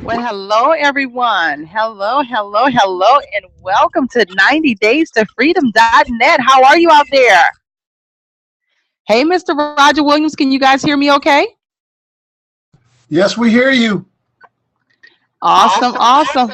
Well, hello, everyone. Hello, and welcome to 90DaysToFreedom.net. How are you out there? Hey, Mr. Roger Williams, can you guys hear me okay? Yes, we hear you. Awesome.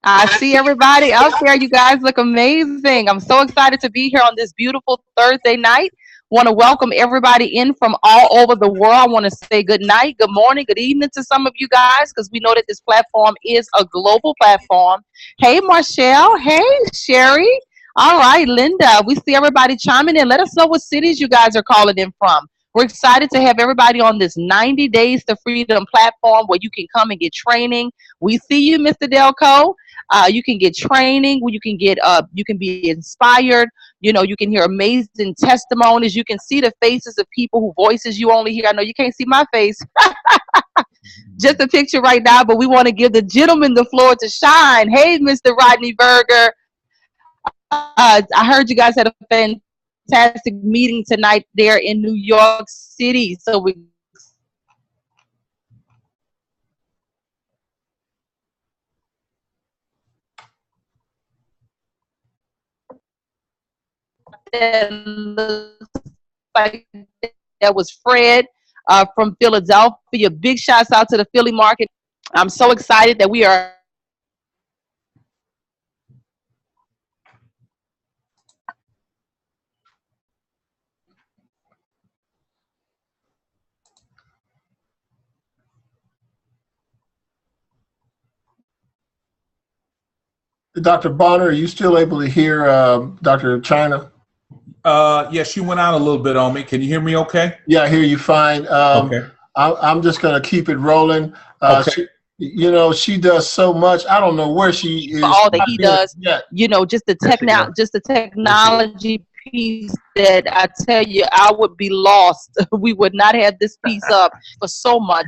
I see everybody out there. You guys look amazing. I'm so excited to be here on this beautiful Thursday night. Want to welcome everybody in from all over the world. I want to say good night, good morning, good evening to some of you guys because we know that this platform is a global platform. Hey, Marshall. Hey, Sherry. All right, Linda. We see everybody chiming in. Let us know what cities you guys are calling in from. We're excited to have everybody on this 90 Days to Freedom platform where you can come and get training. We see you, Mr. Delco. You can get training. You can be inspired. You can hear amazing testimonies. You can see the faces of people who voices you only hear. I know you can't see my face, just a picture right now, but we want to give the gentleman the floor to shine. Hey, Mr. Rodney Berger. I heard you guys had a fantastic meeting tonight there in New York City. So we looks like that was Fred from Philadelphia. Big shouts out to the Philly market. I'm so excited that we are Dr. Bonner, are you still able to hear Dr. Chyna? Yes, you went out a little bit on me. Can you hear me okay? Yeah, I hear you fine. Okay. I'm just going to keep it rolling. Okay. She does so much. I don't know where she is. all that he does. Yet. Just the technology piece that I tell you, I would be lost. We would not have this piece up for so much.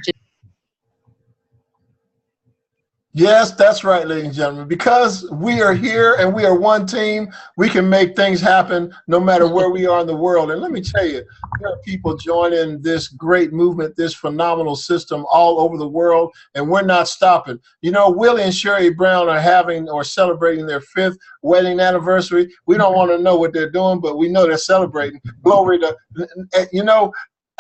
Yes, that's right, ladies and gentlemen. Because we are here and we are one team, we can make things happen no matter where we are in the world. And let me tell you, there are people joining this great movement, this phenomenal system all over the world, and we're not stopping. Willie and Sherry Brown are having or celebrating their 5th wedding anniversary. We don't want to know what they're doing, but we know they're celebrating. Glory to,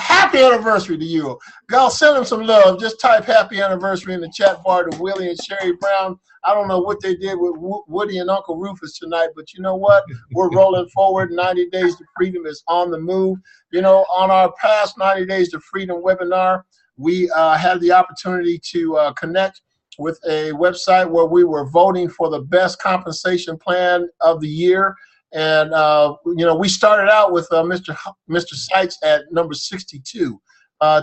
happy anniversary to you. Y'all send them some love. Just type happy anniversary in the chat bar to Willie and Sherry Brown. I don't know what they did with Woody and Uncle Rufus tonight, but you know what? We're rolling forward. 90 Days to Freedom is on the move. On our past 90 Days to Freedom webinar, we had the opportunity to connect with a website where we were voting for the best compensation plan of the year. And, we started out with Mr. Sykes at number 62.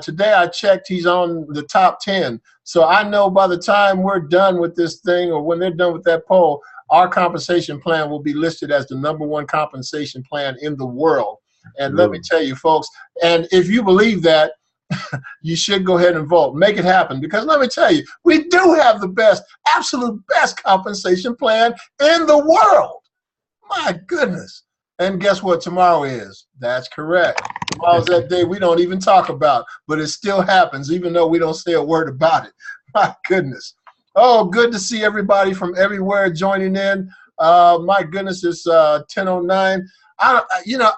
Today I checked, he's on the top 10. So I know by the time we're done with this thing, or when they're done with that poll, our compensation plan will be listed as the #1 compensation plan in the world. And let me tell you, folks, and if you believe that, you should go ahead and vote. Make it happen. Because let me tell you, we do have the best, absolute best compensation plan in the world. My goodness. And guess what tomorrow is? That's correct. Tomorrow's that day we don't even talk about, but it still happens even though we don't say a word about it. My goodness. Oh, good to see everybody from everywhere joining in. My goodness, it's 10:09. I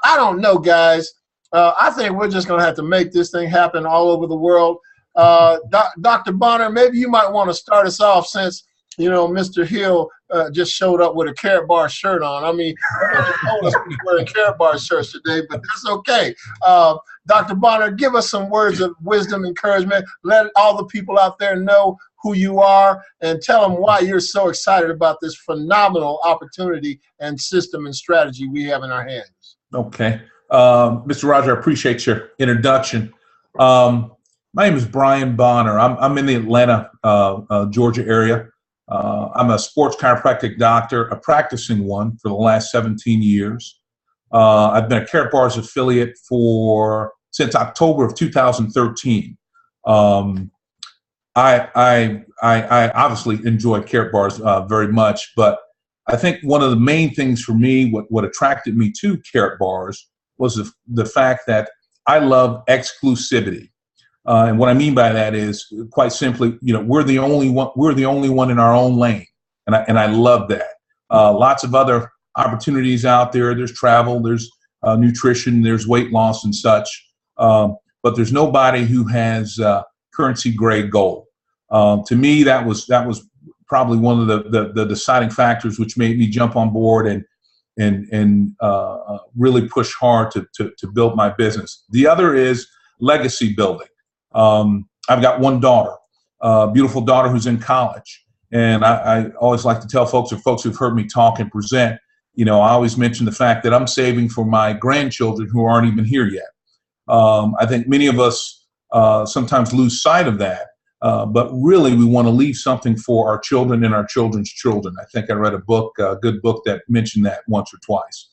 don't know, guys. I think we're just going to have to make this thing happen all over the world. Dr. Bonner, maybe you might want to start us off since Mr. Hill just showed up with a Carrot Bar shirt on. I mean, he told us he's wearing Carrot Bar shirts today, but that's okay. Dr. Bonner, give us some words of wisdom, encouragement. Let all the people out there know who you are and tell them why you're so excited about this phenomenal opportunity and system and strategy we have in our hands. Okay. Mr. Roger, I appreciate your introduction. My name is Brian Bonner. I'm in the Atlanta, Georgia area. I'm a sports chiropractic doctor, a practicing one for the last 17 years. I've been a Carrot Bars affiliate since October of 2013. I obviously enjoy Carrot Bars very much, but I think one of the main things for me, what attracted me to Carrot Bars was the fact that I love exclusivity. And what I mean by that is, quite simply, we're the only one. We're the only one in our own lane, and I love that. Lots of other opportunities out there. There's travel, there's nutrition, there's weight loss and such. But there's nobody who has currency grade gold. To me, that was probably one of the deciding factors which made me jump on board and really push hard to build my business. The other is legacy building. I've got one daughter, a beautiful daughter who's in college. And I always like to tell folks, or folks who've heard me talk and present, I always mention the fact that I'm saving for my grandchildren who aren't even here yet. I think many of us sometimes lose sight of that, but really we want to leave something for our children and our children's children. I think I read a good book that mentioned that once or twice.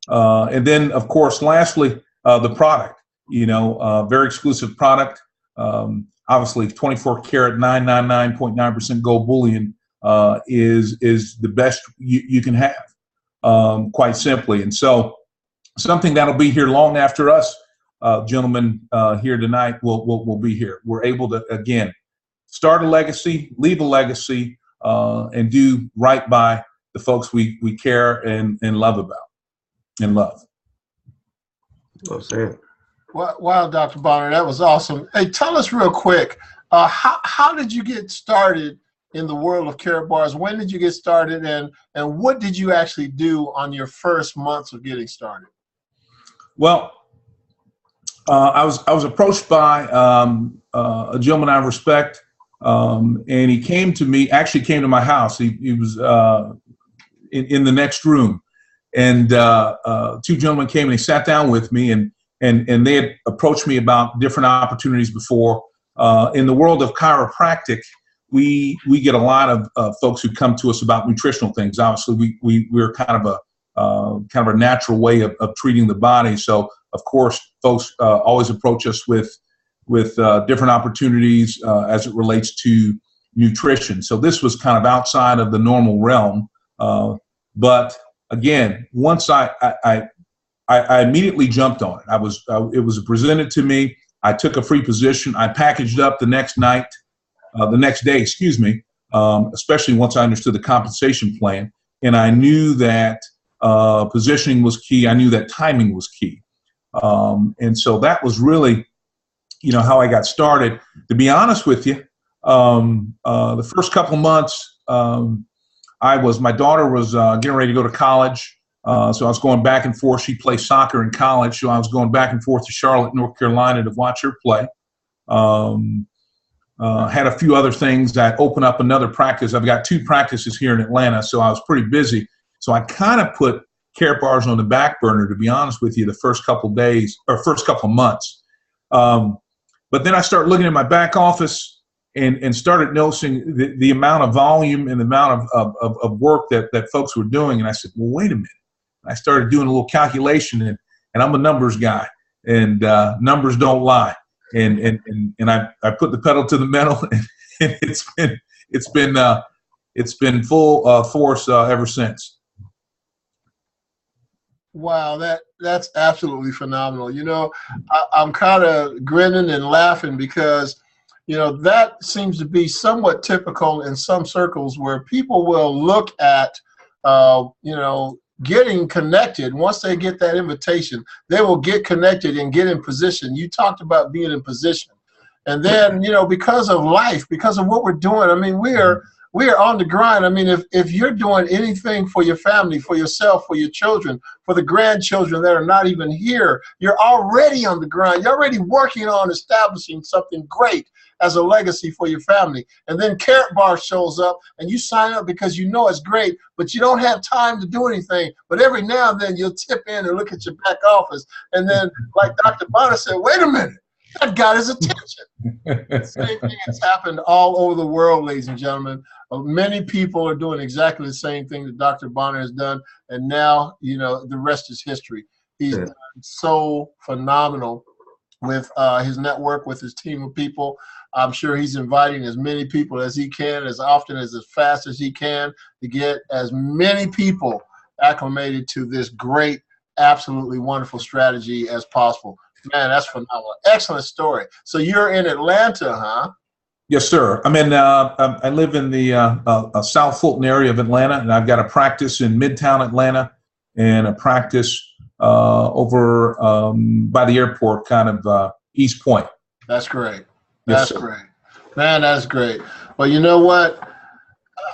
And then, of course, lastly, the product. Very exclusive product. Obviously, 24 karat 999.9% gold bullion is the best you can have, quite simply. And so, something that'll be here long after us, gentlemen, here tonight will be here. We're able to again start a legacy, leave a legacy, and do right by the folks we care and love about and love. Well said. Wow, Dr. Bonner, that was awesome. Hey, tell us real quick, how did you get started in the world of Karat bars? When did you get started, and what did you actually do on your first months of getting started? Well, I was approached by a gentleman I respect, and he came to me. Actually, came to my house. He was in the next room, and two gentlemen came and they sat down with me, and they had approached me about different opportunities before. In the world of chiropractic, we get a lot of folks who come to us about nutritional things. Obviously, we're kind of a natural way of treating the body. So, of course, folks always approach us with different opportunities as it relates to nutrition. So this was kind of outside of the normal realm. But again, once I immediately jumped on it. It was presented to me. I took a free position. I packaged up the next day, especially once I understood the compensation plan. And I knew that positioning was key. I knew that timing was key. And so that was really, how I got started. To be honest with you, the first couple of months, my daughter was getting ready to go to college. So I was going back and forth. She played soccer in college, so I was going back and forth to Charlotte, North Carolina to watch her play. Had a few other things. I opened up another practice. I've got 2 practices here in Atlanta, so I was pretty busy. So I kind of put Karat bars on the back burner, to be honest with you, the first couple of days or first couple of months. But then I started looking at my back office and started noticing the amount of volume and the amount of work that folks were doing. And I said, well, wait a minute. I started doing a little calculation, and I'm a numbers guy, and numbers don't lie. And I put the pedal to the metal, and it's been full force ever since. Wow, that's absolutely phenomenal. I'm kind of grinning and laughing because, that seems to be somewhat typical in some circles where people will look at, getting connected. Once they get that invitation, they will get connected and get in position. You talked about being in position. And then, because of life, because of what we're doing, I mean, we are on the grind. I mean, if you're doing anything for your family, for yourself, for your children, for the grandchildren that are not even here, you're already on the grind. You're already working on establishing something great as a legacy for your family. And then Karat bar shows up and you sign up because you know it's great, but you don't have time to do anything. But every now and then you'll tip in and look at your back office. And then, like Dr. Bonner said, wait a minute. That got his attention. Same thing has happened all over the world, ladies and gentlemen. Many people are doing exactly the same thing that Dr. Bonner has done, and now, the rest is history. He's done so phenomenal with his network, with his team of people. I'm sure he's inviting as many people as he can, as often as fast as he can, to get as many people acclimated to this great, absolutely wonderful strategy as possible. Man, that's phenomenal. Excellent story. So you're in Atlanta, huh? Yes, sir. I live in the South Fulton area of Atlanta, and I've got a practice in Midtown Atlanta and a practice over by the airport, kind of East Point. That's great. Yes, That's sir. great. Man, that's great. Well, you know what?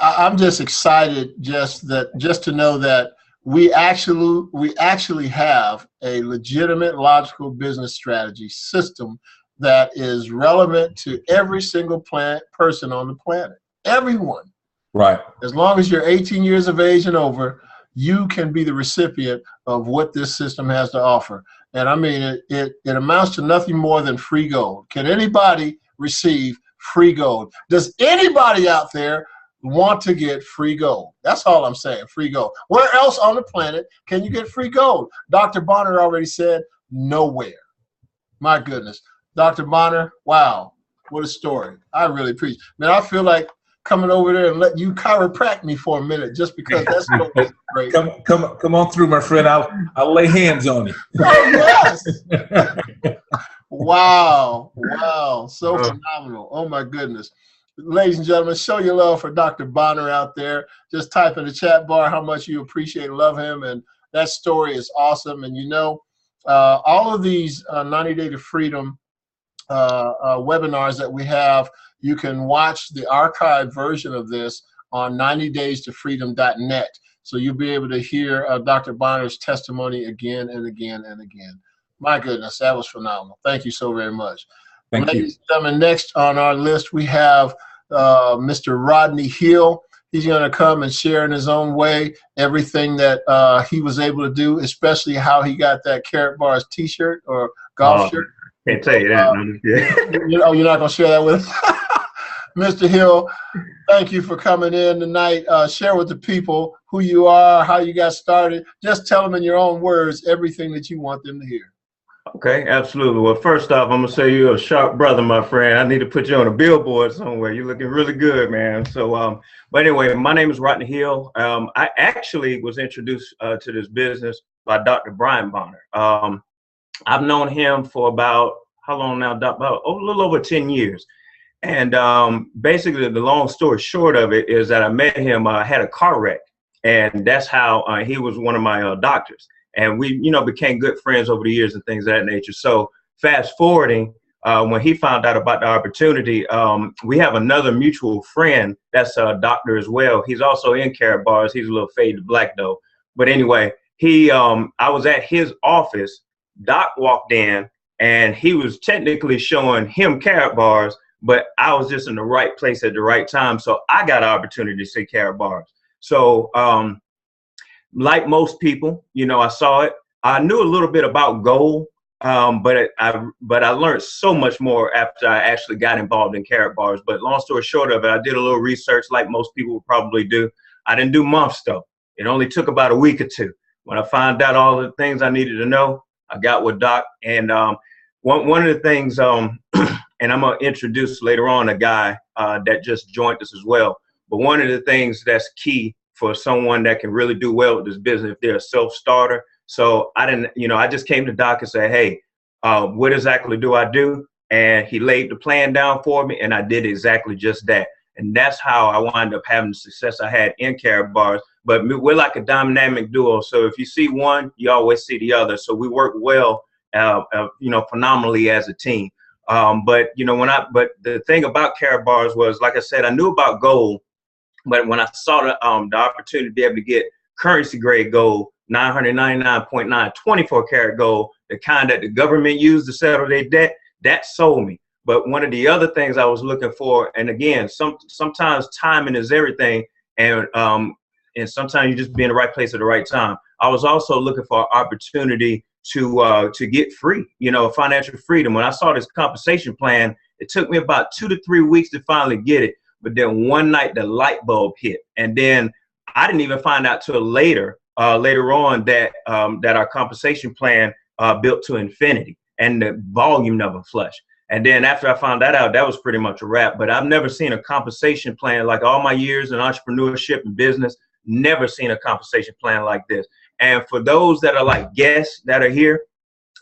I'm just excited just to know that we actually have a legitimate, logical business strategy system that is relevant to every single person on the planet. Everyone. Right. As long as you're 18 years of age and over, you can be the recipient of what this system has to offer. And I mean, it amounts to nothing more than free gold. Can anybody receive free gold? Does anybody out there want to get free gold? That's all I'm saying, free gold. Where else on the planet can you get free gold? Dr. Bonner already said nowhere. My goodness. Dr. Bonner, wow, what a story. I really appreciate it. Man, I feel like coming over there and let you chiropract me for a minute just because that's so great. Come on through, my friend. I'll lay hands on you. Oh, yes. Wow. So phenomenal. Oh, my goodness. Ladies and gentlemen, show your love for Dr. Bonner out there. Just type in the chat bar how much you appreciate and love him. And that story is awesome. And you know, all of these 90 Day to Freedom webinars that we have, you can watch the archived version of this on 90DaysToFreedom.net. So you'll be able to hear Dr. Bonner's testimony again and again and again. My goodness, that was phenomenal. Thank you so very much. Thank you. Ladies and gentlemen, next on our list, we have Mr. Rodney Hill. He's going to come and share in his own way everything that he was able to do, especially how he got that Carrot Bars t-shirt or golf shirt. Can't tell you that. You're not going to share that with us? Mr. Hill, thank you for coming in tonight. Share with the people who you are, how you got started. Just tell them in your own words everything that you want them to hear. Okay, absolutely. Well, first off, I'm going to say you're a sharp brother, my friend. I need to put you on a billboard somewhere. You're looking really good, man. So, but anyway, my name is Rodney Hill. I actually was introduced to this business by Dr. Brian Bonner. I've known him for about, how long now, Doc? About a little over 10 years. And basically, the long story short of it is that I met him, I had a car wreck. And that's how he was one of my doctors. And we, became good friends over the years and things of that nature. So fast forwarding, when he found out about the opportunity, we have another mutual friend that's a doctor as well. He's also in Carrot Bars. He's a little faded black though. But anyway, I was at his office. Doc walked in and he was technically showing him Carrot Bars, but I was just in the right place at the right time. So I got an opportunity to see Carrot Bars. So, like most people, I saw it. I knew a little bit about gold, but I learned so much more after I actually got involved in Carrot Bars. But long story short of it, I did a little research like most people would probably do. I didn't do months though. It only took about a week or two. When I found out all the things I needed to know, I got with Doc. And one of the things, and I'm going to introduce later on a guy that just joined us as well. But one of the things that's key for someone that can really do well with this business, if they're a self-starter. So I just came to Doc and said, hey, what exactly do I do? And he laid the plan down for me, and I did exactly just that. And that's how I wound up having the success I had in Carrot Bars. But we're like a dynamic duo. So if you see one, you always see the other. So we work well, phenomenally as a team. But the thing about Carrot Bars was, like I said, I knew about gold. But when I saw the opportunity to be able to get currency grade gold, 999.9, 24 karat gold, the kind that the government used to settle their debt, that sold me. But one of the other things I was looking for, and again, sometimes timing is everything, and sometimes you just be in the right place at the right time. I was also looking for an opportunity to get free, financial freedom. When I saw this compensation plan, it took me about 2 to 3 weeks to finally get it. But then one night the light bulb hit, and then I didn't even find out till later on that our compensation plan built to infinity, and the volume never flushed. And then after I found that out, that was pretty much a wrap. But I've never seen a compensation plan, like all my years in entrepreneurship and business, never seen a compensation plan like this. And for those that are like guests that are here,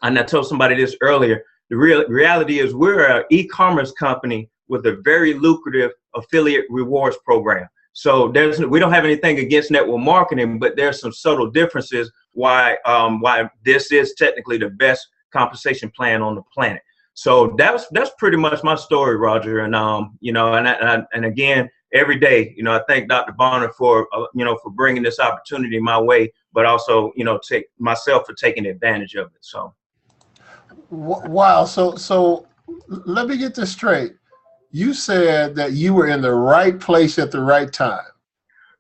and I told somebody this earlier, the reality is we're an e-commerce company with a very lucrative affiliate rewards program. So we don't have anything against network marketing, but there's some subtle differences why this is technically the best compensation plan on the planet. So that's pretty much my story, Roger. And and again, every day, I thank Dr. Bonner for for bringing this opportunity my way, but also take myself for taking advantage of it. So. Wow. So let me get this straight. You said that you were in the right place at the right time.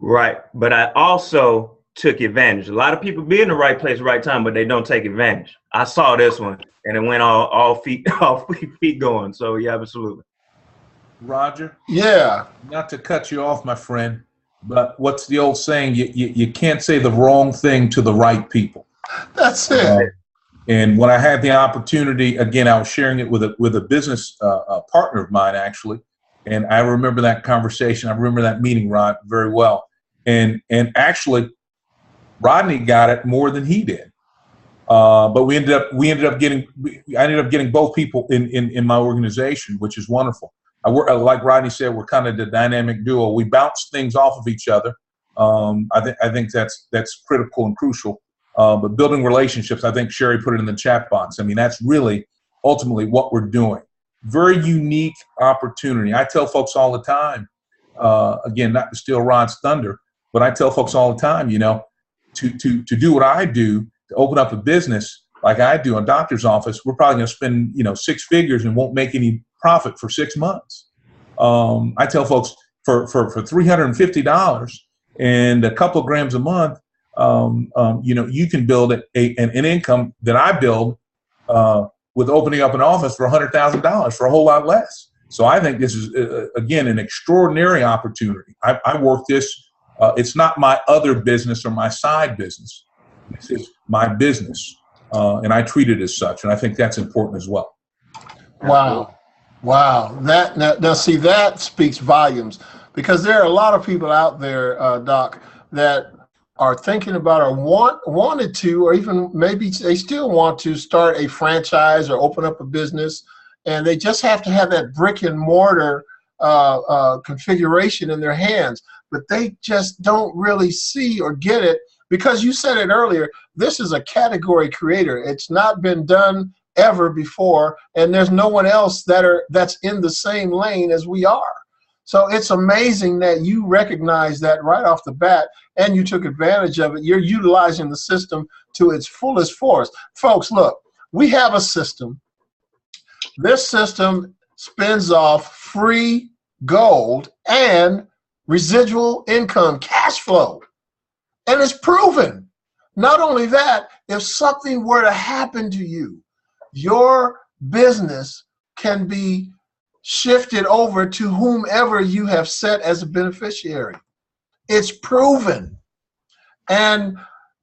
Right. But I also took advantage. A lot of people be in the right place, right time, but they don't take advantage. I saw this one and it went all feet going. So yeah, absolutely. Roger? Yeah. Not to cut you off, my friend, but what's the old saying? You can't say the wrong thing to the right people. That's it. And when I had the opportunity, again, I was sharing it with a business partner of mine, actually. And I remember that conversation. I remember that meeting, Rod, very well. And actually, Rodney got it more than he did. But I ended up getting both people in my organization, which is wonderful. Like Rodney said, we're kind of the dynamic duo. We bounce things off of each other. I think that's critical and crucial. But building relationships, I think Sherry put it in the chat box. I mean, that's really ultimately what we're doing. Very unique opportunity. I tell folks all the time, again, not to steal Rod's thunder, but I tell folks all the time, to do what I do, to open up a business like I do, a doctor's office, we're probably going to spend, 6 figures and won't make any profit for 6 months. I tell folks for $350 and a couple of grams a month, you can build an income that I build with opening up an office for $100,000 for a whole lot less. So I think this is, again, an extraordinary opportunity. I work this. It's not my other business or my side business. This is my business, and I treat it as such. And I think that's important as well. Wow. Now see, that speaks volumes, because there are a lot of people out there, Doc, that are thinking about or wanted to, or even maybe they still want to start a franchise or open up a business, and they just have to have that brick and mortar configuration in their hands, but they just don't really see or get it, because you said it earlier, this is a category creator. It's not been done ever before, and there's no one else that's in the same lane as we are. So it's amazing that you recognize that right off the bat, and you took advantage of it. You're utilizing the system to its fullest force. Folks, look, we have a system. This system spins off free gold and residual income, cash flow. And it's proven. Not only that, if something were to happen to you, your business can be shifted over to whomever you have set as a beneficiary. It's proven. And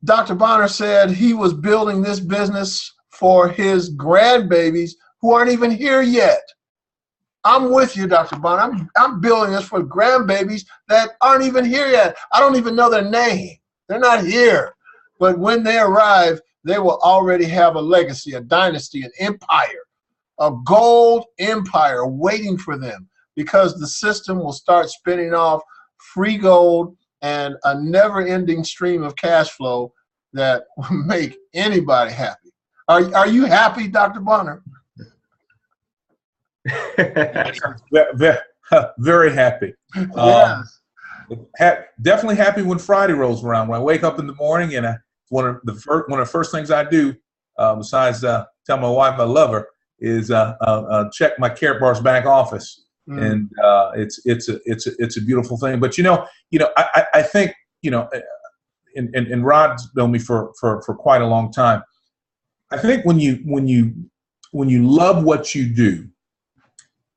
Dr. Bonner said he was building this business for his grandbabies who aren't even here yet. I'm with you, Dr. Bonner. I'm building this for grandbabies that aren't even here yet. I don't even know their name. They're not here. But when they arrive, they will already have a legacy, a dynasty, an empire, a gold empire waiting for them, because the system will start spinning off free gold and a never-ending stream of cash flow that will make anybody happy. Are you happy, Dr. Bonner? Very happy. Yes. Definitely happy when Friday rolls around. When I wake up in the morning, and one of the first things I do, besides tell my wife I love her, is check my Carrot Bar's back office, and it's a beautiful thing. But I think and Rod's known me for quite a long time. I think when you love what you do,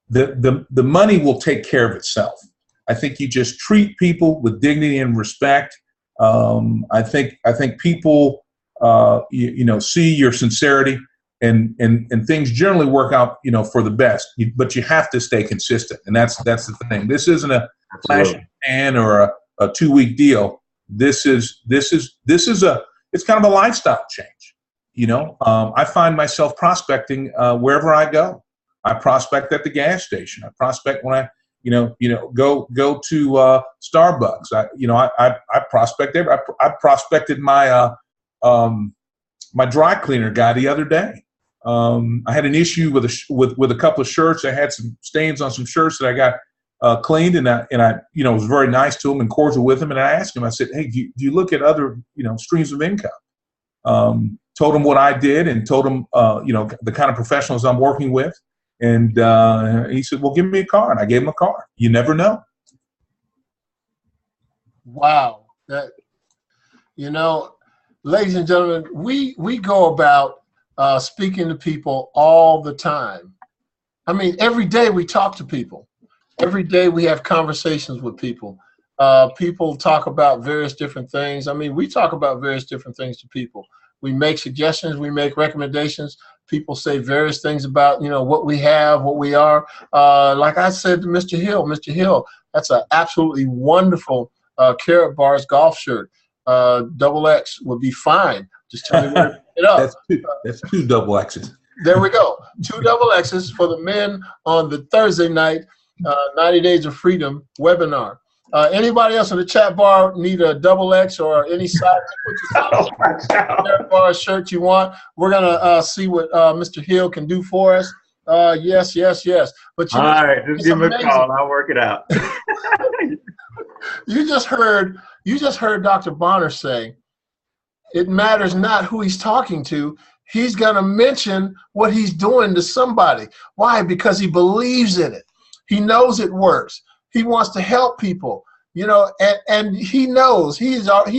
the money will take care of itself. I think you just treat people with dignity and respect. I think people see your sincerity, and things generally work out for the best. But you have to stay consistent, and that's the thing. This isn't a flash in the pan or a 2-week deal. This is it's kind of a lifestyle change. I find myself prospecting wherever I go. I prospect at the gas station. I prospect when I, go to Starbucks. I prospect there. I prospected my my dry cleaner guy the other day. I had an issue with a couple of shirts. I had some stains on some shirts that I got cleaned, and I was very nice to him and cordial with him. And I asked him, I said, "Hey, do you look at other streams of income?" Told him what I did, and told him the kind of professionals I'm working with. And he said, "Well, give me a car," and I gave him a car. You never know. Wow, ladies and gentlemen, we go about speaking to people all the time. I mean, every day we talk to people. Every day we have conversations with people. People talk about various different things. I mean, we talk about various different things to people. We make suggestions. We make recommendations. People say various things about, what we have, what we are. Like I said to Mr. Hill, that's an absolutely wonderful Carrot Bars golf shirt. XX would be fine. Just tell me where to pick it up. That's two double X's. There we go. 2 XX's for the men on the Thursday night 90 Days of Freedom webinar. Anybody else in the chat bar need a XX or any size Carrot Bar shirt you want? We're gonna see what Mr. Hill can do for us. Yes. But all right, just give me a call. I'll work it out. You just heard Dr. Bonner say, it matters not who he's talking to. He's going to mention what he's doing to somebody. Why? Because he believes in it. He knows it works. He wants to help people, and he knows, he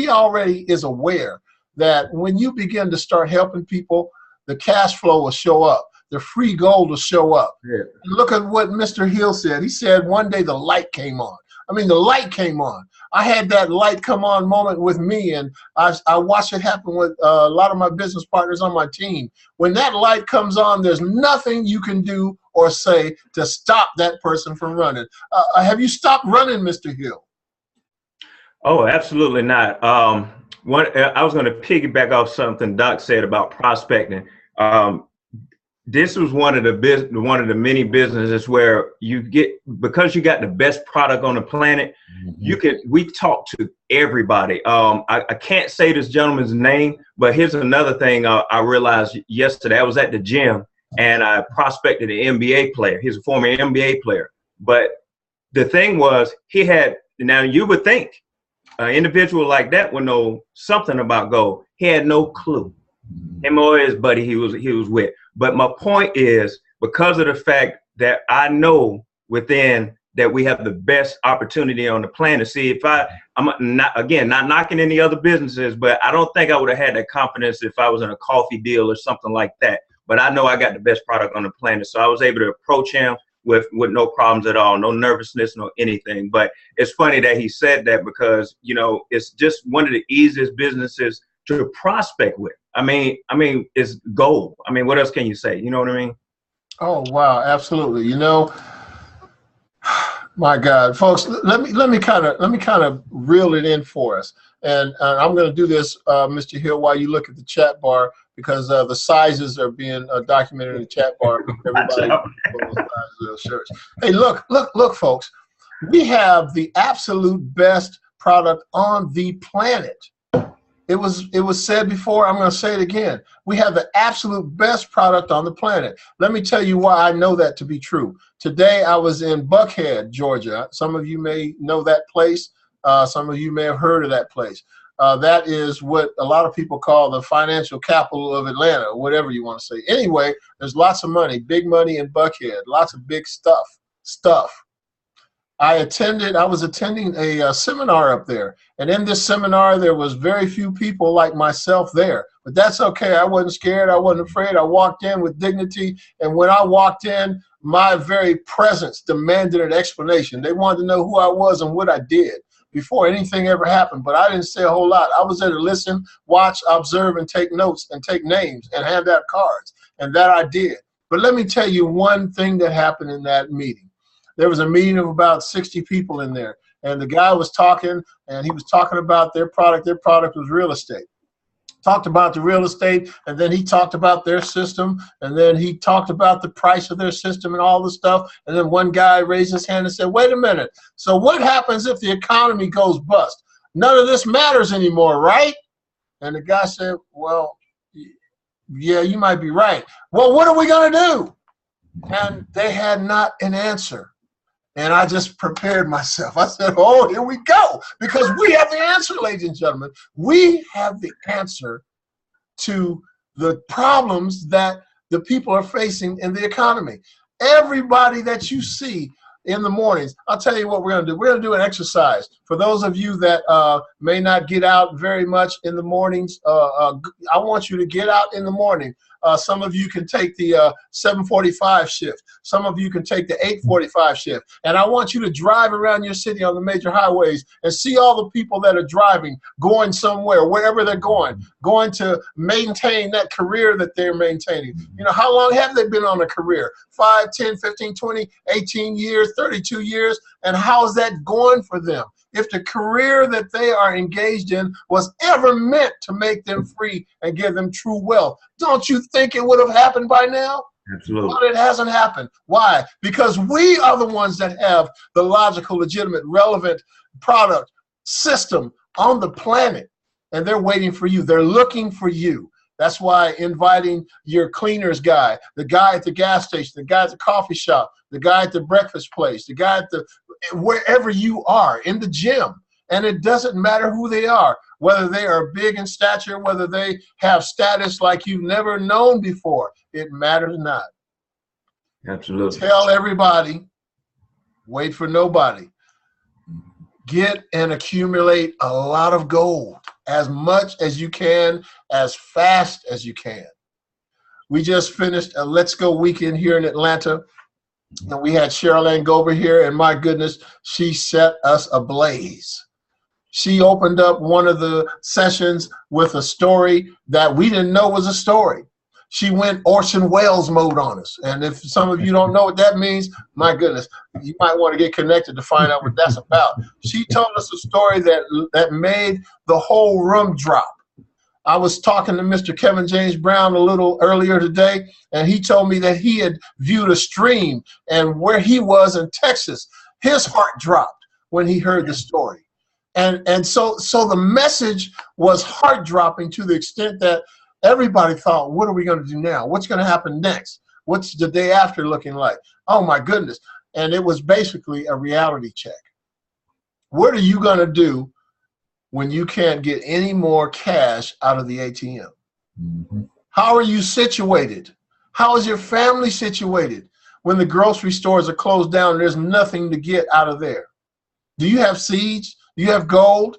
already is aware that when you begin to start helping people, the cash flow will show up. The free gold will show up. Yeah. Look at what Mr. Hill said. He said one day the light came on. I mean, the light came on. I had that light come on moment with me, and I watched it happen with a lot of my business partners on my team. When that light comes on, there's nothing you can do or say to stop that person from running. Have you stopped running, Mr. Hill? Oh, absolutely not. I was going to piggyback off something Doc said about prospecting. This was one of the many businesses where because you got the best product on the planet, we talk to everybody. I can't say this gentleman's name, but here's another thing I realized yesterday. I was at the gym and I prospected an NBA player. He's a former NBA player. But the thing was, now you would think an individual like that would know something about gold. He had no clue. Him or his buddy he was with. But my point is, because of the fact that I know within that we have the best opportunity on the planet. See, if I'm not knocking any other businesses, but I don't think I would have had that confidence if I was in a coffee deal or something like that. But I know I got the best product on the planet. So I was able to approach him with no problems at all, no nervousness, no anything. But it's funny that he said that because, it's just one of the easiest businesses to prospect with. I mean, it's gold. I mean, what else can you say? You know what I mean? Oh, wow. Absolutely. My God, folks, let me kind of reel it in for us. And I'm going to do this, Mr. Hill, while you look at the chat bar, because the sizes are being documented in the chat bar. Shirts. Hey, look, folks, we have the absolute best product on the planet. It was said before, I'm going to say it again. We have the absolute best product on the planet. Let me tell you why I know that to be true. Today I was in Buckhead, Georgia. Some of you may know that place. Some of you may have heard of that place. That is what a lot of people call the financial capital of Atlanta, or whatever you want to say. Anyway, there's lots of money, big money in Buckhead, lots of big stuff. I was attending a seminar up there, and in this seminar there was very few people like myself there, but that's okay. I wasn't scared. I wasn't afraid. I walked in with dignity, and when I walked in, my very presence demanded an explanation. They wanted to know who I was and what I did before anything ever happened, but I didn't say a whole lot. I was there to listen, watch, observe, and take notes, and take names, and hand out cards, and that I did. But let me tell you one thing that happened in that meeting. There was a meeting of about 60 people in there, and the guy was talking, and he was talking about their product. Their product was real estate. talked about the real estate, and then he talked about their system, and then he talked about the price of their system and all the stuff. And then one guy raised his hand and said, wait a minute. So what happens if the economy goes bust? None of this matters anymore, right? And the guy said, well, yeah, you might be right. Well, what are we going to do? And they had not an answer. And I just prepared myself. I said, oh, here we go. Because we have the answer, ladies and gentlemen. We have the answer to the problems that the people are facing in the economy. Everybody that you see in the mornings, I'll tell you what we're going to do. We're going to do an exercise. For those of you that may not get out very much in the mornings, I want you to get out in the morning. Some of you can take the 7:45 shift. Some of you can take the 8:45 shift. And I want you to drive around your city on the major highways and see all the people that are driving, going somewhere, wherever they're going to maintain that career that they're maintaining. You know, how long have they been on a career? 5, 10, 15, 20, 18 years, 32 years? And how is that going for them? If the career that they are engaged in was ever meant to make them free and give them true wealth, don't you think it would have happened by now? Absolutely. But it hasn't happened. Why? Because we are the ones that have the logical, legitimate, relevant product system on the planet, and they're waiting for you. They're looking for you. That's why inviting your cleaners guy, the guy at the gas station, the guy at the coffee shop, the guy at the breakfast place, the guy at the wherever you are, in the gym. And it doesn't matter who they are, whether they are big in stature, whether they have status like you've never known before. It matters not. Absolutely. Tell everybody, wait for nobody. Get and accumulate a lot of gold, as much as you can, as fast as you can. We just finished a Let's Go weekend here in Atlanta, and we had Cheryl Ann Gober here, and my goodness, she set us ablaze. She opened up one of the sessions with a story that we didn't know was a story. She went Orson Welles mode on us. And if some of you don't know what that means, my goodness, you might want to get connected to find out what that's about. She told us a story that made the whole room drop. I was talking to Mr. Kevin James Brown a little earlier today, and he told me that he had viewed a stream, and where he was in Texas, his heart dropped when he heard the story. And so the message was heart-dropping to the extent that everybody thought, what are we going to do now? What's going to happen next? What's the day after looking like? Oh, my goodness. And it was basically a reality check. What are you going to do when you can't get any more cash out of the ATM? Mm-hmm. How are you situated? How is your family situated when the grocery stores are closed down and there's nothing to get out of there? Do you have seeds? Do you have gold?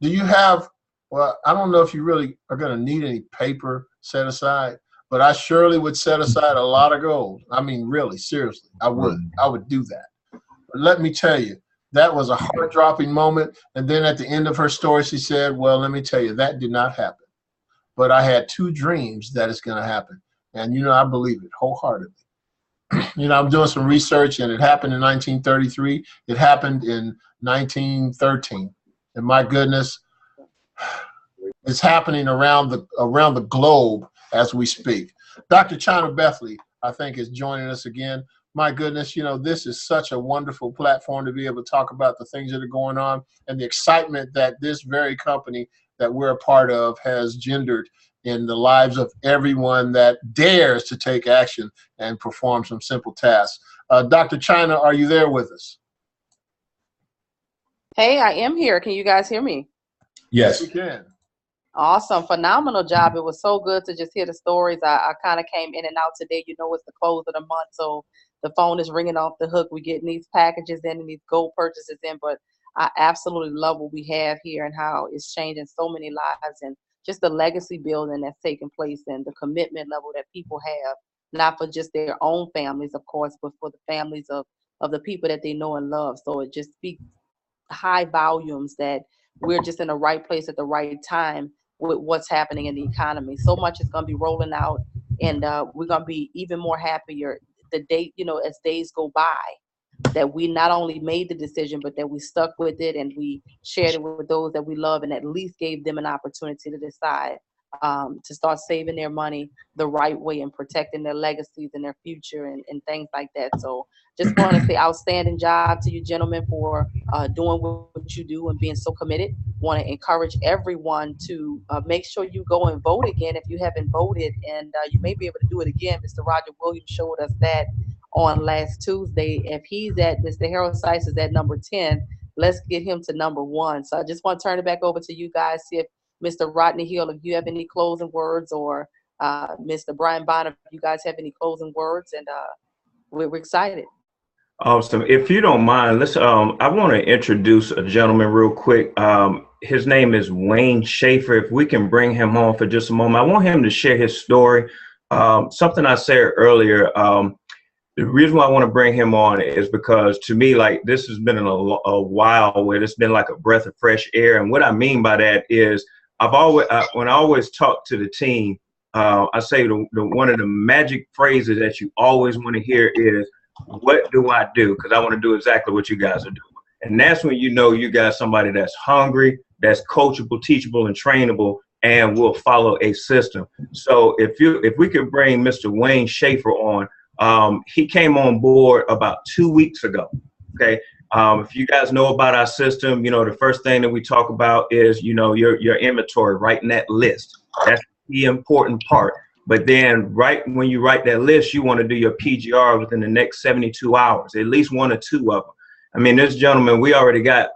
Do you have, well, I don't know if you really are going to need any paper set aside, but I surely would set aside a lot of gold. I mean, really, seriously, I would do that. But let me tell you, that was a heart-dropping moment. And then at the end of her story, she said, well, let me tell you, that did not happen. But I had 2 dreams that it's going to happen. And, you know, I believe it wholeheartedly. You know, I'm doing some research, and it happened in 1933. It happened in 1913. And my goodness, it's happening around the globe as we speak. Dr. Chyna Bethley, I think, is joining us again. My goodness, you know, this is such a wonderful platform to be able to talk about the things that are going on and the excitement that this very company that we're a part of has gendered in the lives of everyone that dares to take action and perform some simple tasks. Dr. Chyna, are you there with us? Hey, I am here. Can you guys hear me? Yes. We can. Awesome. Phenomenal job. It was so good to just hear the stories. I kind of came in and out today. You know, it's the close of the month, so the phone is ringing off the hook. We're getting these packages in and these gold purchases in, but I absolutely love what we have here and how it's changing so many lives and just the legacy building that's taking place and the commitment level that people have, not for just their own families, of course, but for the families of the people that they know and love. So it just speaks high volumes that we're just in the right place at the right time with what's happening in the economy. So much is going to be rolling out, and we're going to be even more happier the day, you know, as days go by, that we not only made the decision, but that we stuck with it and we shared it with those that we love and at least gave them an opportunity to decide to start saving their money the right way and protecting their legacies and their future and things like that. So just want to say outstanding job to you gentlemen for doing what you do and being so committed. Want to encourage everyone to make sure you go and vote again if you haven't voted, and you may be able to do it again. Mr. Roger Williams showed us that on last Tuesday. If he's at, Mr. Harold Sykes is at number 10, let's get him to number 1. So I just want to turn it back over to you guys, see if Mr. Rodney Hill, if you have any closing words, or Mr. Brian Bonner, if you guys have any closing words, and we're excited. Awesome. If you don't mind, let's. I want to introduce a gentleman real quick. His name is Wayne Schaffer. If we can bring him on for just a moment, I want him to share his story. Something I said earlier. The reason why I want to bring him on is because, to me, like, this has been a while where it's been like a breath of fresh air. And what I mean by that is, when I always talk to the team, I say one of the magic phrases that you always want to hear is, what do I do? Because I want to do exactly what you guys are doing. And that's when you know you got somebody that's hungry, that's coachable, teachable, and trainable, and will follow a system. So if we could bring Mr. Wayne Schaffer on, he came on board about 2 weeks ago. Okay. If you guys know about our system, you know, the first thing that we talk about is, you know, your inventory, writing that list. That's the important part. But then right when you write that list, you want to do your PGR within the next 72 hours, at least 1 or 2 of them. I mean, this gentleman, we already got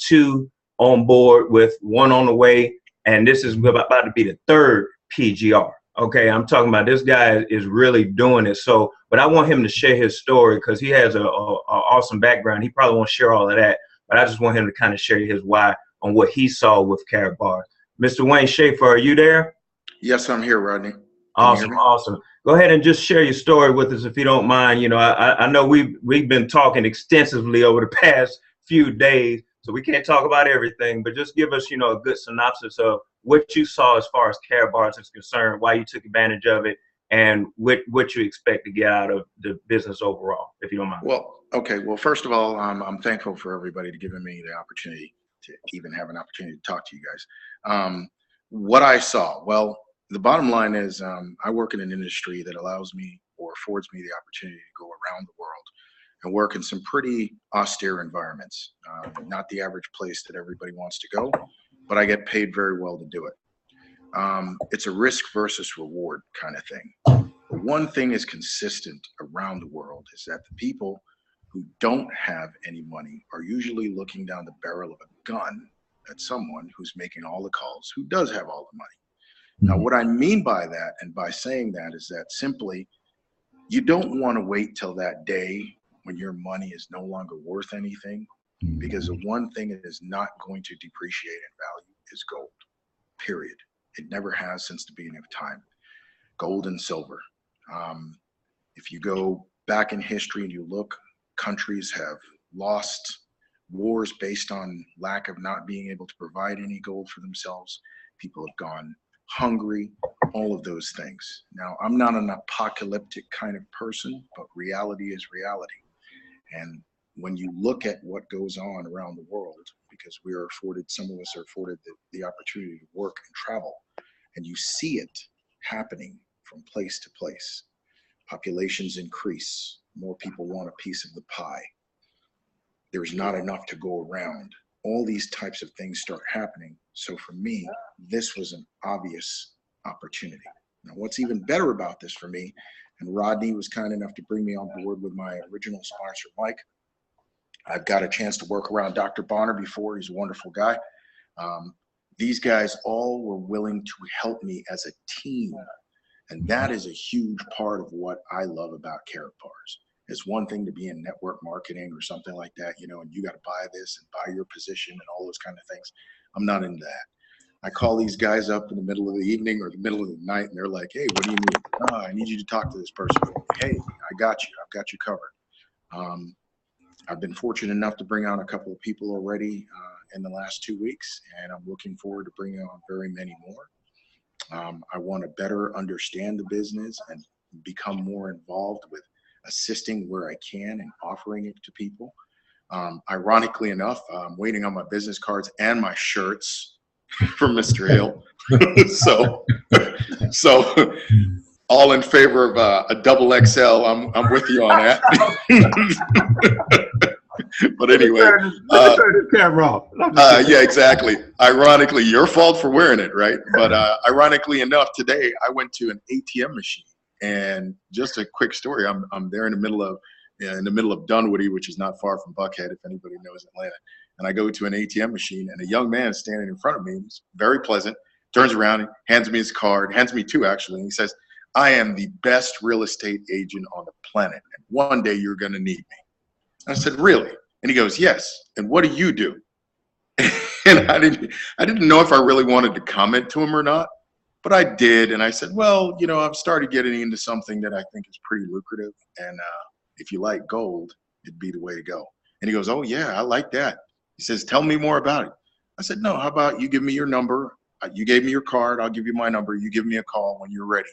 2 on board with 1 on the way, and this is about to be the 3rd PGR. Okay, I'm talking about this guy is really doing it. So, but I want him to share his story because he has a awesome background. He probably won't share all of that, but I just want him to kind of share his why on what he saw with Karatbars. Mr. Wayne Schaffer, are you there? Yes, I'm here, Rodney. Awesome, awesome. Go ahead and just share your story with us if you don't mind. You know, I know we've been talking extensively over the past few days, so we can't talk about everything, but just give us, you know, a good synopsis of what you saw as far as Karatbars is concerned, why you took advantage of it, and what you expect to get out of the business overall, if you don't mind. Well, okay. Well, first of all, I'm thankful for everybody to giving me the opportunity to even have an opportunity to talk to you guys. What I saw, well, the bottom line is I work in an industry that allows me or affords me the opportunity to go around the world and work in some pretty austere environments. Not the average place that everybody wants to go, but I get paid very well to do it. It's a risk versus reward kind of thing. One thing is consistent around the world is that the people who don't have any money are usually looking down the barrel of a gun at someone who's making all the calls, who does have all the money. Now, what I mean by that and by saying that is that simply you don't want to wait till that day when your money is no longer worth anything, because the one thing that is not going to depreciate in value is gold, period. It never has since the beginning of time. Gold and silver. If you go back in history and you look, countries have lost wars based on lack of not being able to provide any gold for themselves. People have gone hungry, all of those things. Now, I'm not an apocalyptic kind of person, but reality is reality. And when you look at what goes on around the world, because we are afforded, some of us are afforded the opportunity to work and travel, and you see it happening from place to place. Populations increase, more people want a piece of the pie. There's not enough to go around. All these types of things start happening. So for me, this was an obvious opportunity. Now, what's even better about this for me, and Rodney was kind enough to bring me on board with my original sponsor, Mike. I've got a chance to work around Dr. Bonner before. He's a wonderful guy. These guys all were willing to help me as a team. And that is a huge part of what I love about Karatbars. It's one thing to be in network marketing or something like that, you know, and you got to buy this and buy your position and all those kind of things. I'm not into that. I call these guys up in the middle of the evening or the middle of the night, and they're like, hey, what do you need? Oh, I need you to talk to this person. Hey, I got you. I've got you covered. I've been fortunate enough to bring on a couple of people already in the last 2 weeks, and I'm looking forward to bringing on very many more. I want to better understand the business and become more involved with assisting where I can and offering it to people. Ironically enough, I'm waiting on my business cards and my shirts from Mr. Hill. so, so all in favor of a double XL. I'm with you on that. But anyway, turn the camera off. yeah, exactly. Ironically, your fault for wearing it, right? But ironically enough, today I went to an ATM machine, and just a quick story. I'm there in the middle of Dunwoody, which is not far from Buckhead, if anybody knows Atlanta. And I go to an ATM machine, and a young man is standing in front of me. He's very pleasant. Turns around, hands me his card, hands me two actually, and he says, "I am the best real estate agent on the planet, and one day you're going to need me." I said, "Really?" And he goes, "Yes. And what do you do?" And I didn't know if I really wanted to comment to him or not, but I did. And I said, "Well, you know, I've started getting into something that I think is pretty lucrative, and if you like gold, it'd be the way to go." And he goes, "Oh yeah, I like that." He says, "Tell me more about it." I said, "No, how about you give me your number? You gave me your card. I'll give you my number. You give me a call when you're ready.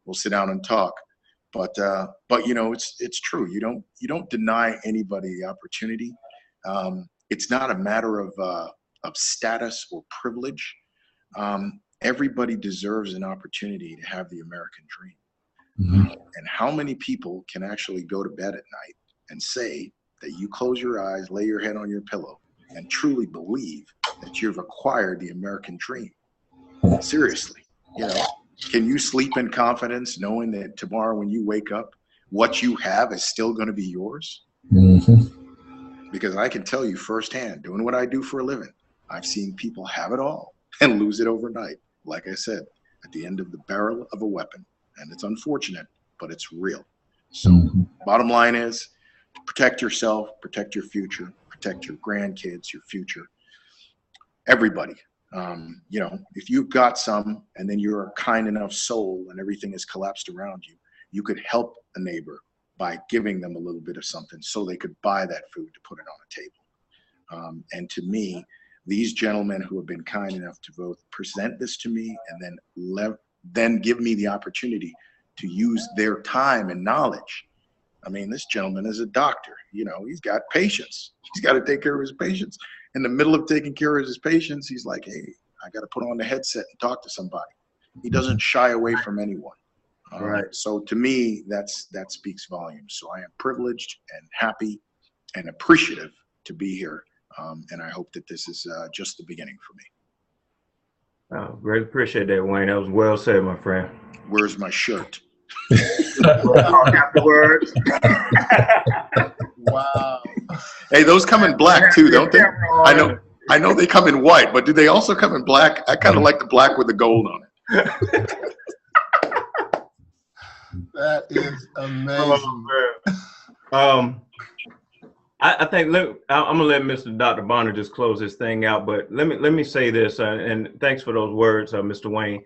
We'll sit down and talk." But you know, it's true. You don't deny anybody the opportunity. It's not a matter of status or privilege. Everybody deserves an opportunity to have the American dream. Mm-hmm. And how many people can actually go to bed at night and say that you close your eyes, lay your head on your pillow, and truly believe that you've acquired the American dream? Seriously, you know, can you sleep in confidence knowing that tomorrow when you wake up, what you have is still going to be yours? Mm-hmm. Because I can tell you firsthand, doing what I do for a living, I've seen people have it all and lose it overnight. Like I said, at the end of the barrel of a weapon. And it's unfortunate, but it's real. So bottom line is, protect yourself, protect your future, protect your grandkids, your future, everybody. You know, if you've got some and then you're a kind enough soul and everything is collapsed around you, you could help a neighbor by giving them a little bit of something so they could buy that food to put it on a table. And to me, these gentlemen who have been kind enough to both present this to me and then give me the opportunity to use their time and knowledge. I mean, this gentleman is a doctor. You know, he's got patients. He's got to take care of his patients. In the middle of taking care of his patients, he's like, "Hey, I got to put on the headset and talk to somebody." He doesn't shy away from anyone. Right. So to me, that speaks volumes. So I am privileged and happy and appreciative to be here. And I hope that this is just the beginning for me. Oh, great. Appreciate that, Wayne. That was well said, my friend. Where's my shirt? We'll talk afterwards. Wow. Hey, those come in black too, don't they? I know they come in white, but do they also come in black? I kind of like the black with the gold on it. That is amazing. I think I'm gonna let Mr. Dr. Bonner just close this thing out, but let me say this, and thanks for those words, Mr. Wayne.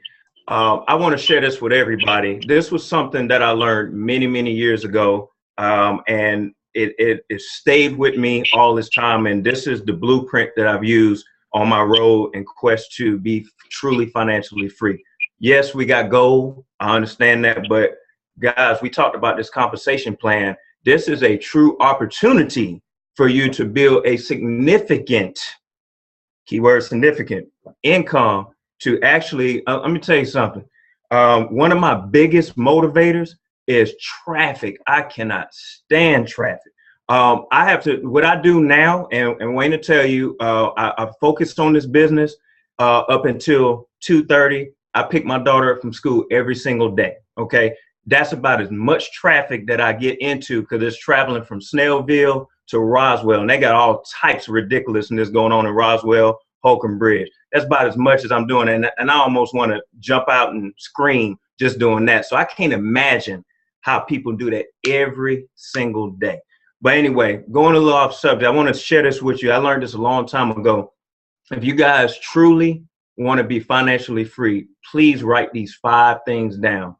I want to share this with everybody. This was something that I learned many years ago, and it stayed with me all this time. And this is the blueprint that I've used on my road in quest to be truly financially free. Yes, we got goal. I understand that, but guys, we talked about this compensation plan. This is a true opportunity for you to build a significant, keyword significant, income to actually, let me tell you something. One of my biggest motivators is traffic. I cannot stand traffic. I have to, what I do now, and Wayne to tell you, I focused on this business up until 2:30. I pick my daughter up from school every single day, okay? That's about as much traffic that I get into because it's traveling from Snellville to Roswell, and they got all types of ridiculousness going on in Roswell, Holcomb Bridge. That's about as much as I'm doing, and I almost want to jump out and scream just doing that. So I can't imagine how people do that every single day. But anyway, going a little off subject, I want to share this with you. I learned this a long time ago. If you guys truly want to be financially free, please write these 5 things down.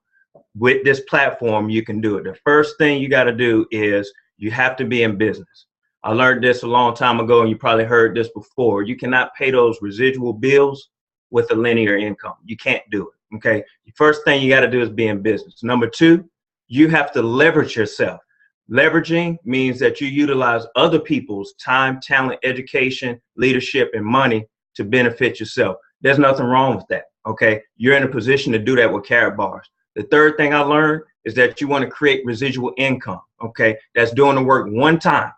With this platform, you can do it. The first thing you got to do is you have to be in business. I learned this a long time ago, and you probably heard this before. You cannot pay those residual bills with a linear income. You can't do it, okay? The first thing you got to do is be in business. Number 2, you have to leverage yourself. Leveraging means that you utilize other people's time, talent, education, leadership, and money to benefit yourself. There's nothing wrong with that. Okay, you're in a position to do that with carrot bars. The third thing I learned is that you want to create residual income. Okay, that's doing the work one time,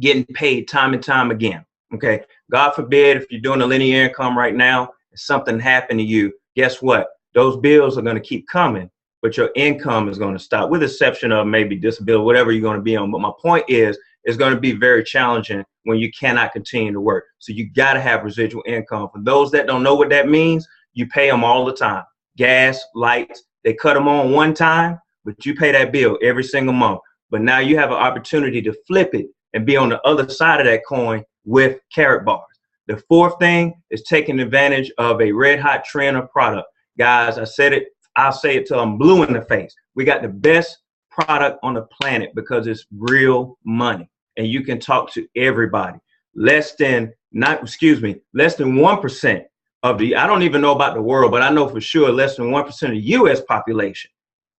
getting paid time and time again. Okay, God forbid if you're doing a linear income right now, if something happened to you, guess what? Those bills are going to keep coming, but your income is going to stop, with the exception of maybe disability, whatever you're going to be on. But my point is, it's going to be very challenging when you cannot continue to work. So you got to have residual income. For those that don't know what that means, you pay them all the time. Gas, lights, they cut them on one time, but you pay that bill every single month. But now you have an opportunity to flip it and be on the other side of that coin with carrot bars. The fourth thing is taking advantage of a red hot trend or product. Guys, I said it, I'll say it till I'm blue in the face. We got the best product on the planet because it's real money and you can talk to everybody. Less than 1% of the, I don't even know about the world, but I know for sure less than 1% of the US population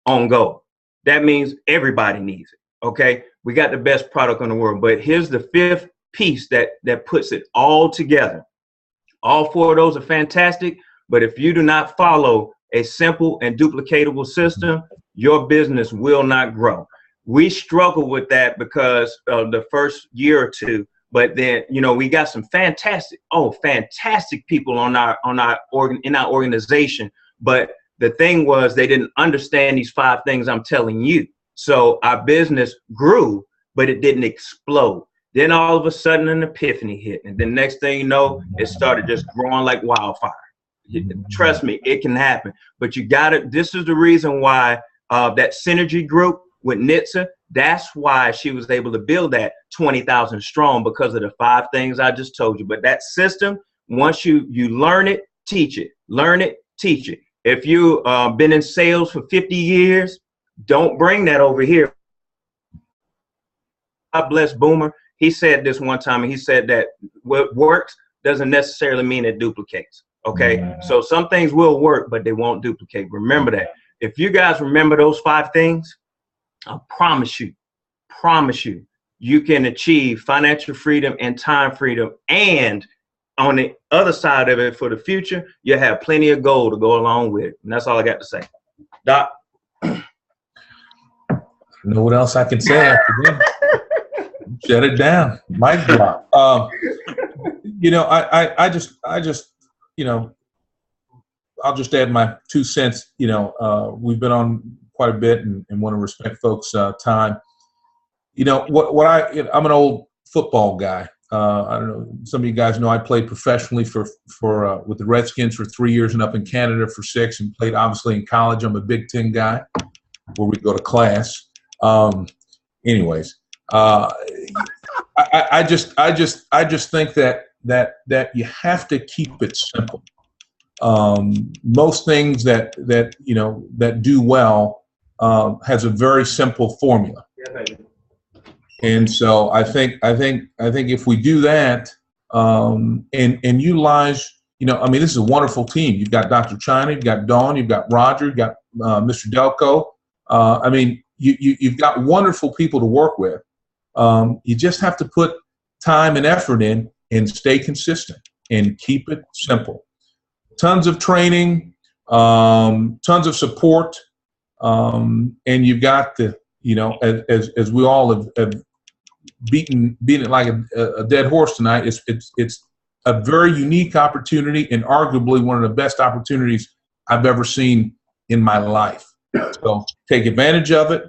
on gold. That means everybody needs it. Okay, we got the best product in the world, but here's the fifth piece that puts it all together. All four of those are fantastic, but if you do not follow a simple and duplicatable system, your business will not grow. We struggle with that because of the first year or two, but then, you know, we got some fantastic people in our organization. But the thing was, they didn't understand these 5 things I'm telling you. So our business grew, but it didn't explode. Then all of a sudden an epiphany hit. And then next thing you know, it started just growing like wildfire. Trust me, it can happen. But you got to, this is the reason why that synergy group with NHTSA, that's why she was able to build that 20,000 strong, because of the 5 things I just told you. But that system, once you learn it, teach it, learn it, teach it. If you've been in sales for 50 years, don't bring that over here. God bless Boomer. He said this one time, and he said that what works doesn't necessarily mean it duplicates. Okay, so some things will work, but they won't duplicate. Remember that. If you guys remember those 5 things, I promise you, you can achieve financial freedom and time freedom. And on the other side of it, for the future, you'll have plenty of gold to go along with it. And that's all I got to say. Doc? Know what else I can say after that? Shut it down. Mic drop. You know, I just, you know, I'll just add my 2 cents. You know, we've been on quite a bit and want to respect folks' time. You know, I'm an old football guy. I don't know. Some of you guys know I played professionally with the Redskins for 3 years and up in Canada for 6, and played obviously in college. I'm a Big Ten guy where we go to class. Anyways, I just think that you have to keep it simple. Most things that you know that do well has a very simple formula. And so I think if we do that and utilize, you know, I mean, this is a wonderful team. You've got Dr. Chyna, you've got Dawn, you've got Roger, you've got Mr. Delco. I mean, you've got wonderful people to work with. You just have to put time and effort in and stay consistent and keep it simple. Tons of training, tons of support, and you've got the, you know, as we all have beaten it like a dead horse tonight. It's a very unique opportunity and arguably one of the best opportunities I've ever seen in my life. So take advantage of it,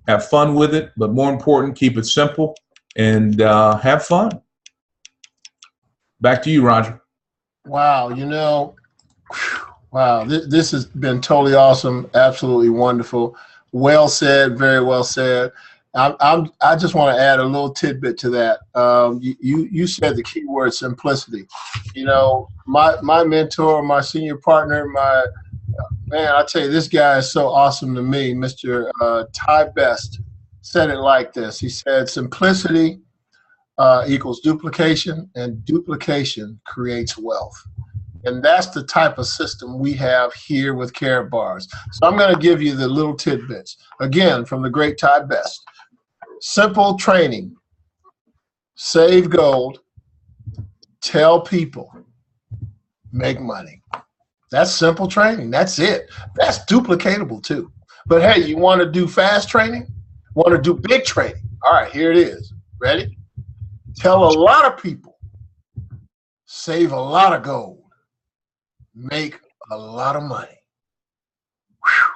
have fun with it, but more important, keep it simple and have fun. Back to you, Roger. Wow, you know, wow, this has been totally awesome, absolutely wonderful. Well said, very well said. I just want to add a little tidbit to that. You said the key word simplicity. You know, my mentor, my senior partner, man, I tell you, this guy is so awesome to me. Mr. Ty Best said it like this. He said, simplicity equals duplication, and duplication creates wealth. And that's the type of system we have here with Carrot Bars. So I'm going to give you the little tidbits. Again, from the great Ty Best. Simple training. Save gold. Tell people. Make money. That's simple training. That's it. That's duplicatable too. But hey, you want to do fast training? Want to do big training? All right, here it is. Ready? Tell a lot of people, save a lot of gold, make a lot of money. Whew.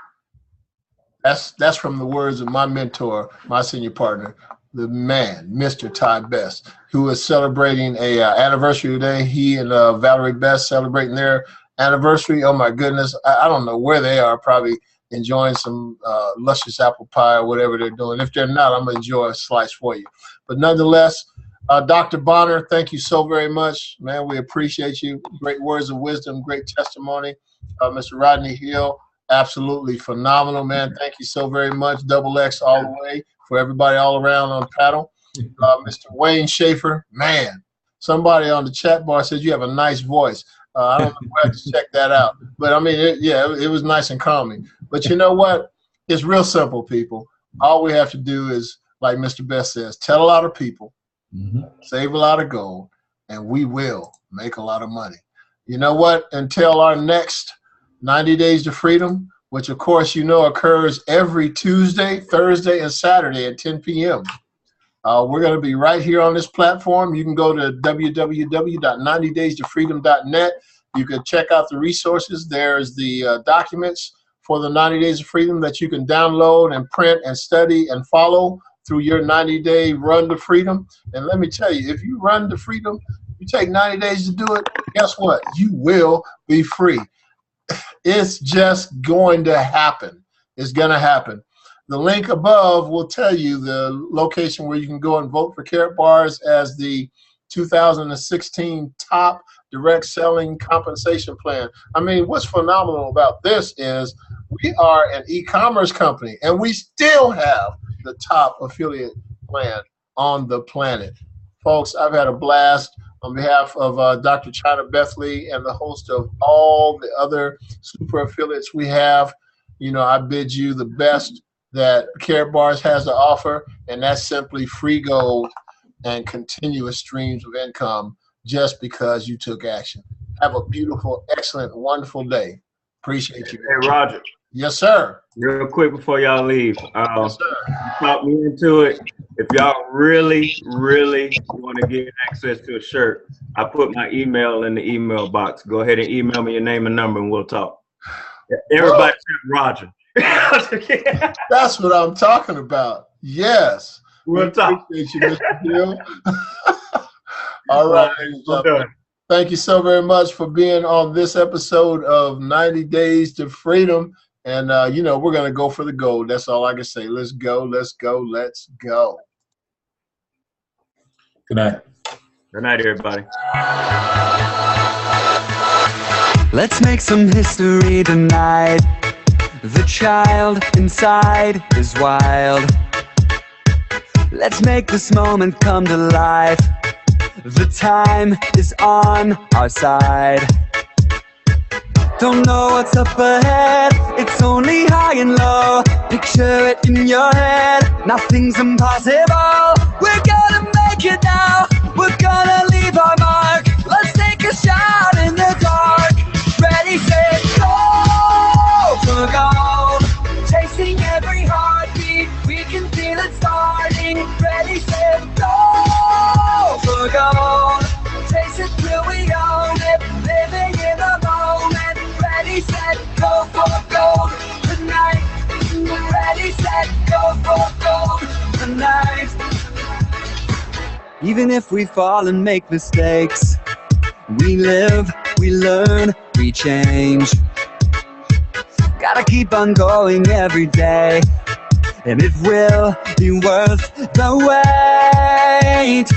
That's from the words of my mentor, my senior partner, the man, Mr. Ty Best, who is celebrating a anniversary today. He and Valerie Best celebrating their anniversary. Oh my goodness, I don't know where they are. Probably enjoying some luscious apple pie or whatever they're doing. If they're not, I'm gonna enjoy a slice for you. But nonetheless, Dr. Bonner, thank you so very much, man. We appreciate you. Great words of wisdom, great testimony. Mr. Rodney Hill, absolutely phenomenal, man. Thank you so very much. Double X all the way for everybody all around on paddle. Mr. Wayne Schaffer, man. Somebody on the chat bar said you have a nice voice. I don't know where to check that out. But I mean, it was nice and calming. But you know what? It's real simple, people. All we have to do is, like Mr. Best says, tell a lot of people, save a lot of gold, and we will make a lot of money. You know what? Until our next 90 Days to Freedom, which of course you know occurs every Tuesday, Thursday, and Saturday at 10 p.m. We're going to be right here on this platform. You can go to www.90daystoFreedom.net. You can check out the resources. There's the documents for the 90 Days of Freedom that you can download and print and study and follow through your 90-day run to freedom. And let me tell you, if you run to freedom, you take 90 days to do it, guess what? You will be free. It's just going to happen. It's going to happen. The link above will tell you the location where you can go and vote for Carrot Bars as the 2016 top direct selling compensation plan. I mean, what's phenomenal about this is we are an e-commerce company and we still have the top affiliate plan on the planet. Folks, I've had a blast. On behalf of Dr. Chyna Bethley and the host of all the other super affiliates we have, you know, I bid you the best that Carrot Bars has to offer, and that's simply free gold and continuous streams of income just because you took action. Have a beautiful, excellent, wonderful day. Appreciate you. Hey, Roger. Yes, sir. Real quick before y'all leave, Yes, sir. talk me into it. If y'all really, really want to get access to a shirt, I put my email in the email box. Go ahead and email me your name and number and we'll talk. Everybody except Roger. That's what I'm talking about. Yes. We'll talk. Appreciate you, Mr. Hill. All right, ladies and gentlemen. Thank you so very much for being on this episode of 90 Days to Freedom. And, you know, we're going to go for the gold. That's all I can say. Let's go. Let's go. Let's go. Good night. Good night, everybody. Let's make some history tonight. The child inside is wild. Let's make this moment come to life. The time is on our side. Don't know what's up ahead, it's only high and low. Picture it in your head, nothing's impossible. We're gonna make it now, we're gonna leave our mark. Let's take a shot in the dark. Ready, set, go for gold. Chasing every heartbeat, we can feel it starting. Ready, set, go for gold. Chase it till we own it, living in the moment. Ready, set, go for gold tonight. Ready, set, go for gold tonight. Even if we fall and make mistakes, we live, we learn, we change. Gotta keep on going every day, and it will be worth the wait.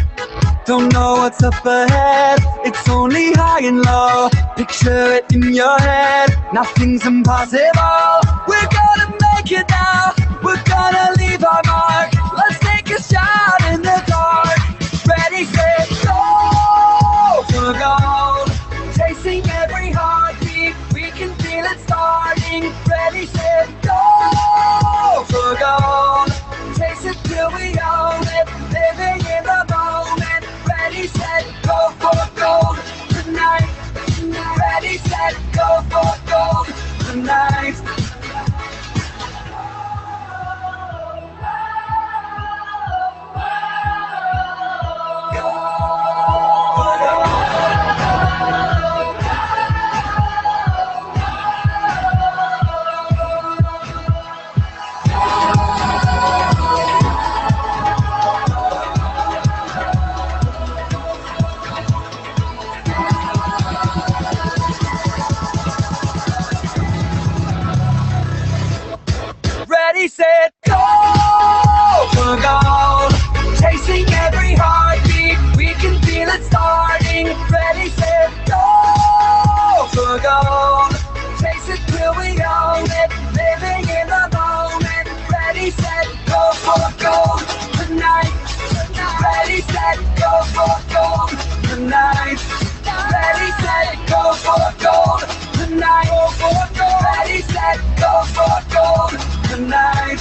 Don't know what's up ahead, it's only high and low. Picture it in your head, nothing's impossible. We're gonna make it now, we're gonna leave our mark. Let's take a shot in the dark. Ready, set, go for gold. Chasing every heartbeat, we can feel it starting. Ready, set, go for gold. Chase it till we own it, living in the moment. Ready, set, go for gold tonight. Ready, set, go for for gold tonight. Ready, set, go for gold. Chasing every heartbeat, we can feel it starting. Ready, set, go for gold. Chase it till we own it, living in the moment. Ready, set, go for gold tonight. Ready, set, go for gold tonight. Ready, set, go for gold tonight. Ready, set, go for gold tonight.